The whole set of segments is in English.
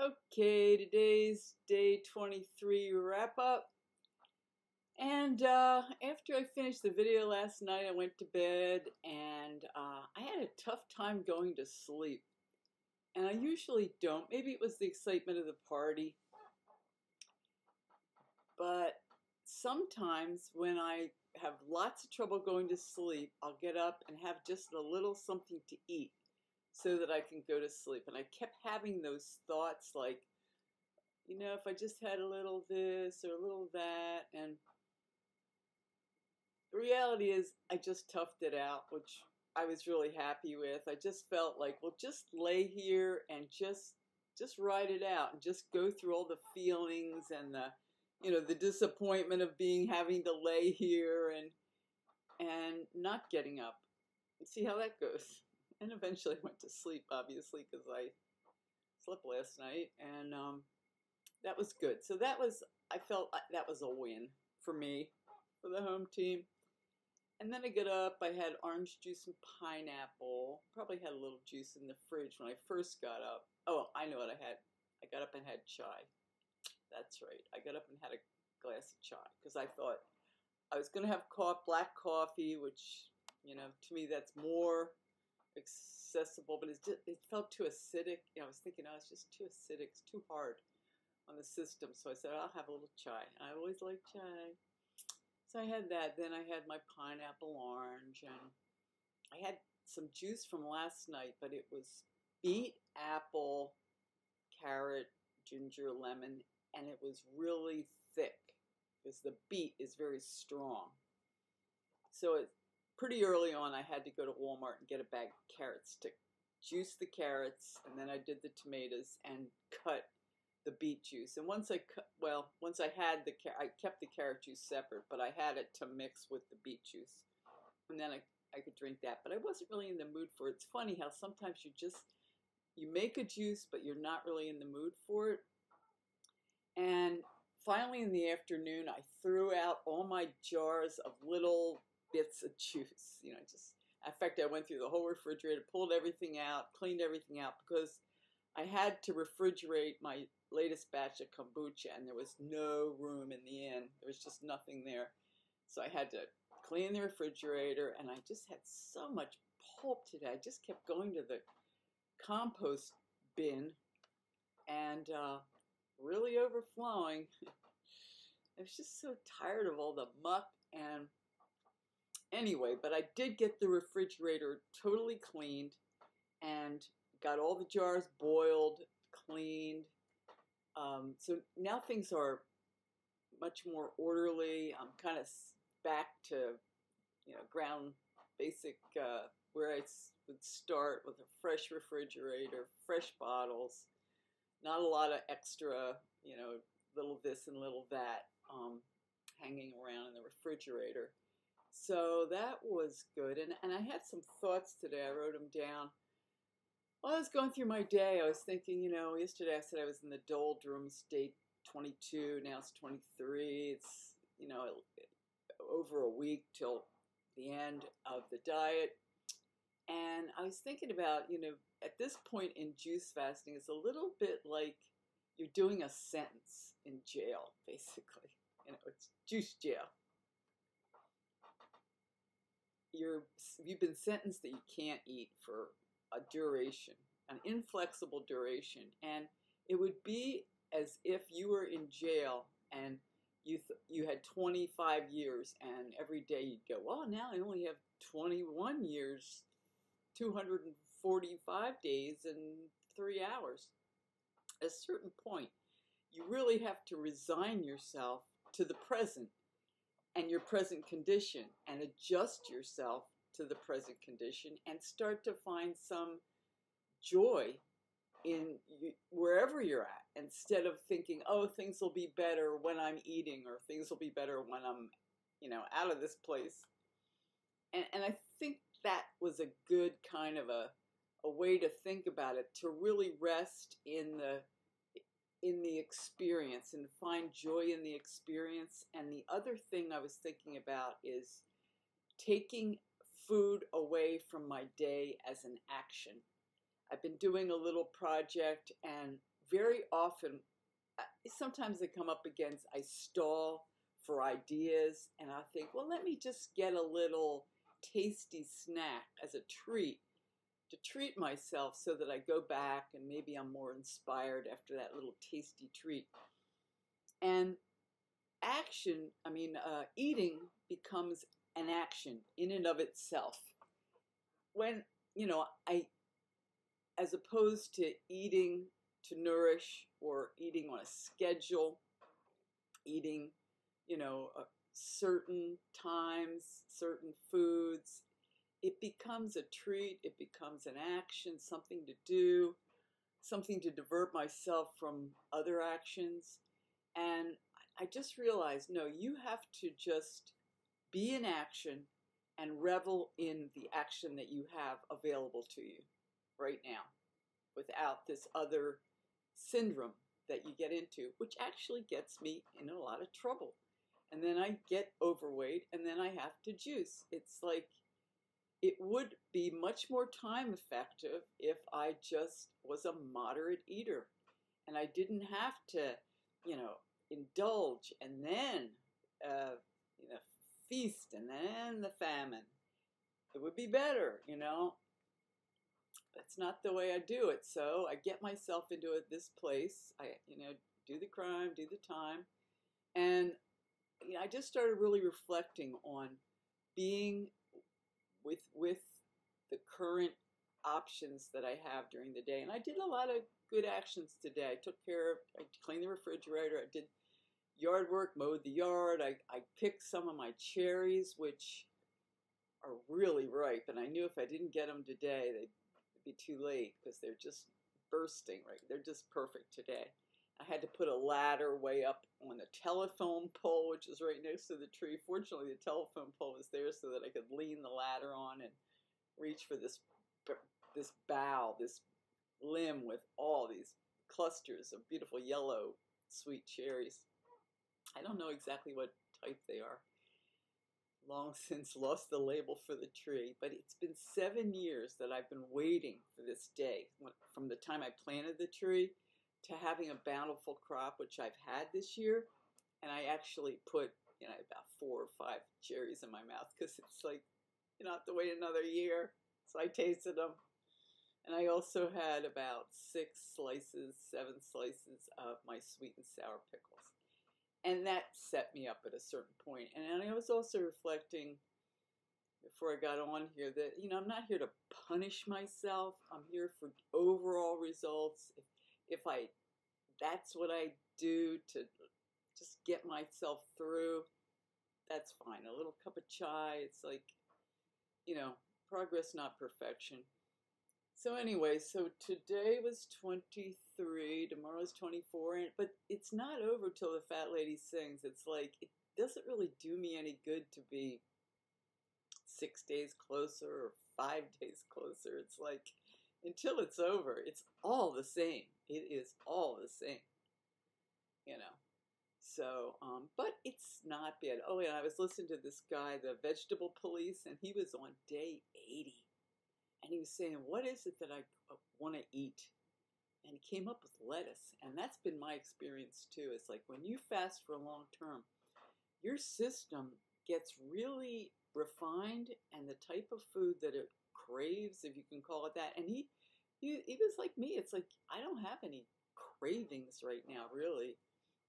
Okay, today's day 23 wrap up. And after I finished the video last night, I went to bed and I had a tough time going to sleep. And I usually don't. Maybe it was the excitement of the party. But sometimes when I have lots of trouble going to sleep, I'll get up and have just a little something to eat so that I can go to sleep. And I kept having those thoughts like, if I just had a little this or a little that. And the reality is I just toughed it out, which I was really happy with. I just felt like, well, just lay here and just ride it out and just go through all the feelings and the disappointment of having to lay here and not getting up and see how that goes. And eventually I went to sleep, obviously, because I slept last night, and that was good. So I felt that was a win for me, for the home team. And then I get up, I had orange juice and pineapple. Probably had a little juice in the fridge when I first got up. Oh, I know what I had. I got up and had chai. That's right. I got up and had a glass of chai because I thought I was going to have black coffee, which, to me that's more accessible, but it felt too acidic. I was thinking, oh, it's just too acidic. It's too hard on the system. So I said, I'll have a little chai. I always like chai. So I had that. Then I had my pineapple orange, and I had some juice from last night, but it was beet, apple, carrot, ginger, lemon, and it was really thick because the beet is very strong. So pretty early on, I had to go to Walmart and get a bag of carrots to juice the carrots, and then I did the tomatoes and cut the beet juice. And once I had I kept the carrot juice separate, but I had it to mix with the beet juice, and then I could drink that. But I wasn't really in the mood for it. It's funny how sometimes you make a juice, but you're not really in the mood for it. And finally, in the afternoon, I threw out all my jars of little bits of juice. In fact, I went through the whole refrigerator, pulled everything out, cleaned everything out, because I had to refrigerate my latest batch of kombucha, and there was no room in the inn. There was just nothing there. So I had to clean the refrigerator, and I just had so much pulp today. I just kept going to the compost bin and really overflowing. I was just so tired of all the muck. And anyway, but I did get the refrigerator totally cleaned and got all the jars boiled, cleaned. So now things are much more orderly. I'm kind of back to, ground basic, where I would start with a fresh refrigerator, fresh bottles, not a lot of extra, little this and little that hanging around in the refrigerator. So that was good. And I had some thoughts today. I wrote them down. While I was going through my day, I was thinking, yesterday I said I was in the doldrums, day 22, now it's 23. It's, over a week till the end of the diet. And I was thinking about, at this point in juice fasting, it's a little bit like you're doing a sentence in jail, basically. It's juice jail. You've been sentenced that you can't eat for a duration, an inflexible duration, and it would be as if you were in jail and you had 25 years, and every day you'd go, well, now I only have 21 years, 245 days, and 3 hours. At a certain point, you really have to resign yourself to the present and your present condition and adjust yourself to the present condition and start to find some joy in wherever you're at, instead of thinking, oh, things will be better when I'm eating, or things will be better when I'm, out of this place. And I think that was a good kind of a way to think about it, to really rest in the experience and find joy in the experience. And the other thing I was thinking about is taking food away from my day as an action. I've been doing a little project, and very often, sometimes I come up against, I stall for ideas and I think, well, let me just get a little tasty snack as a treat to treat myself so that I go back and maybe I'm more inspired after that little tasty treat. And eating becomes an action in and of itself. When, as opposed to eating to nourish or eating on a schedule, eating, certain times, certain foods, it becomes a treat, it becomes an action, something to do, something to divert myself from other actions. And I just realized, no, you have to just be in action and revel in the action that you have available to you right now without this other syndrome that you get into, which actually gets me in a lot of trouble. And then I get overweight and then I have to juice. It's like it would be much more time effective if I just was a moderate eater and I didn't have to, indulge and then, feast and then the famine. It would be better. That's not the way I do it. So I get myself into this place. I, do the crime, do the time. And I just started really reflecting on being with the current options that I have during the day. And I did a lot of good actions today. I cleaned the refrigerator, I did yard work, mowed the yard, I picked some of my cherries, which are really ripe, and I knew if I didn't get them today, they'd be too late because they're just bursting, right? They're just perfect today. I had to put a ladder way up on the telephone pole, which is right next to the tree. Fortunately, the telephone pole was there so that I could lean the ladder on and reach for this bough, this limb with all these clusters of beautiful yellow sweet cherries. I don't know exactly what type they are. Long since lost the label for the tree, but it's been 7 years that I've been waiting for this day, from the time I planted the tree to having a bountiful crop, which I've had this year. And I actually put, about 4 or 5 cherries in my mouth because it's like, you don't have to wait another year. So I tasted them. And I also had about 7 slices of my sweet and sour pickles. And that set me up at a certain point. And I was also reflecting before I got on here that, I'm not here to punish myself. I'm here for overall results. If that's what I do to just get myself through, that's fine. A little cup of chai, it's like, progress, not perfection. So anyway, so today was 23, tomorrow's 24, but it's not over till the fat lady sings. It's like, it doesn't really do me any good to be 6 days closer or 5 days closer. It's like, until it's over, it's all the same. It is all the same, So, but it's not bad. Oh, yeah, I was listening to this guy, the Vegetable Police, and he was on day 80. And he was saying, what is it that I want to eat? And he came up with lettuce. And that's been my experience too. It's like when you fast for a long term, your system gets really refined and the type of food that it craves, if you can call it that. And he was like me. It's like, I don't have any cravings right now, really.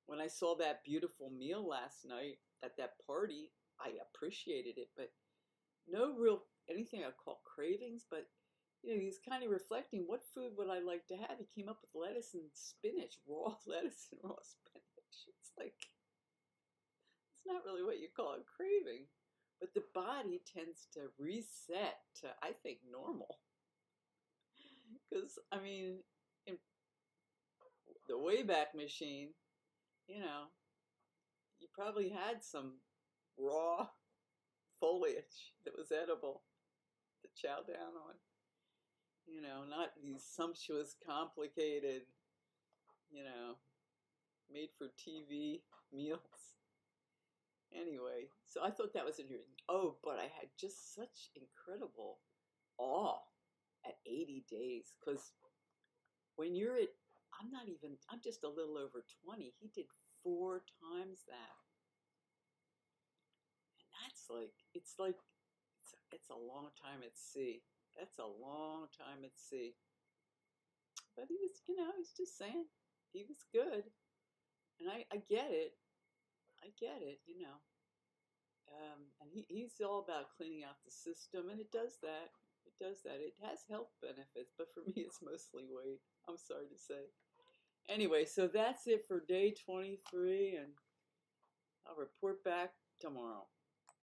When I saw that beautiful meal last night at that party, I appreciated it, but no real anything I'd call cravings. But he's kind of reflecting, what food would I like to have? He came up with lettuce and spinach, raw lettuce and raw spinach. It's like, it's not really what you call a craving, but the body tends to reset to, I think, normal. Because in the Wayback Machine, you probably had some raw foliage that was edible to chow down on. Not these sumptuous, complicated, made for TV meals. Anyway, so I thought that was interesting. Oh, but I had just such incredible awe at 80 days, because when you're at, I'm not even just a little over 20. He did 4 times that. And that's like, it's a long time at sea. That's a long time at sea. But he was, he's just saying he was good. And I get it. I get it, and he's all about cleaning out the system, and it does that. It does that. It has health benefits, but for me, it's mostly weight. I'm sorry to say. Anyway, so that's it for day 23, and I'll report back tomorrow.